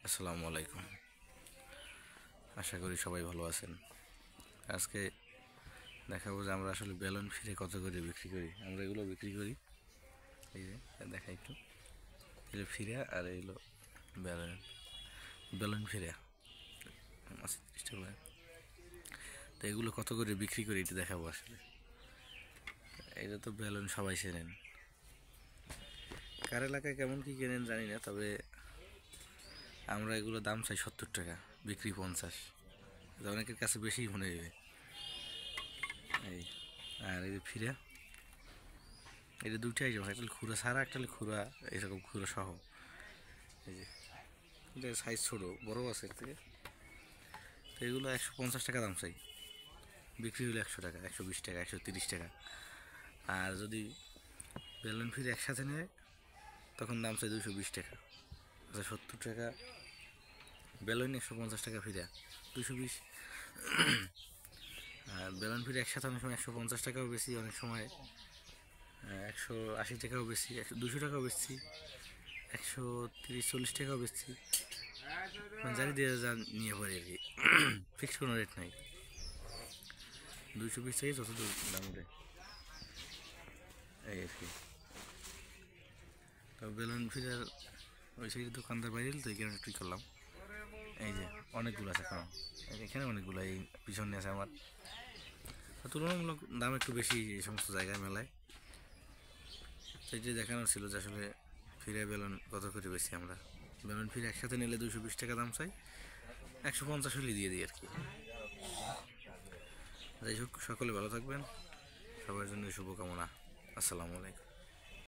আসসালামু আলাইকুম। আশা করি সবাই ভালো আছেন। আজকে দেখাবো যে আমরা আসলে বেলুন ফিরে কত করে বিক্রি করি। আমরা এগুলো বিক্রি করি, এই যে দেখা একটু, এগুলো ফিরে আর এগুলো বেলুন বেলুন ফিরে আছে 30 টাকা। তো এগুলো কত করে বিক্রি করি এটা দেখাবো। আসলে এটা তো বেলুন সবাই চেনেন, কার এলাকায় কেমন কি কেনেন জানি না, তবে আমরা এগুলো দাম চাই 70 টাকা, বিক্রি 50। অনেকের কাছে বেশি মনে যাবে। এই আর এই যে ফিরে, এটা দুইটাই যাবে, একটা খুঁড়া ছাড়া, একটা খুঁড়া এরকম খুঁড়া সহ। এই যে এটা সাইজ ছোটো, বড়ো আছে এর থেকে। তো এগুলো 150 টাকা দাম চাই, বিক্রি হলো 100 টাকা, 120 টাকা, 130 টাকা। আর যদি বেলুন ফিরে একসাথে নেয় তখন দাম চাই 220 টাকা। আচ্ছা 70 টাকা বেলুন, 150 টাকা ফিরে, 220। আর বেলুন ফিরে একসাথে অনেক সময় 150 টাকাও বেশি, অনেক সময় 180 টাকাও বেশি, 200 টাকাও বেশি, 130-140 টাকাও বেশি, মানে জানি দিয়ে যা নিয়ে পড়ে আর কি। ফিক্সড কোনো রেট নাই, 220 থেকে যত দাম ওঠে এই আর কি। তো বেলুন ফিরার ওই সাইডে দোকানদার বাইরে, তো এই কারণে টুই করলাম। এই যে অনেকগুলো আছে এখন, এখানে অনেকগুলো, এই পিছনে আছে আমার। তুলনামূলক দাম একটু বেশি এই সমস্ত জায়গায়, মেলায়। সেইটাই দেখানোর ছিল যে আসলে ফিরে বেলুন কত করে বেশি। আমরা বেলুন ফিরে একসাথে নিলে 220 টাকা দাম চাই, 150 হলে দিয়ে দিই আর কি। যাই হোক, সকলে ভালো থাকবেন, সবার জন্য শুভকামনা। আসসালামু আলাইকুম।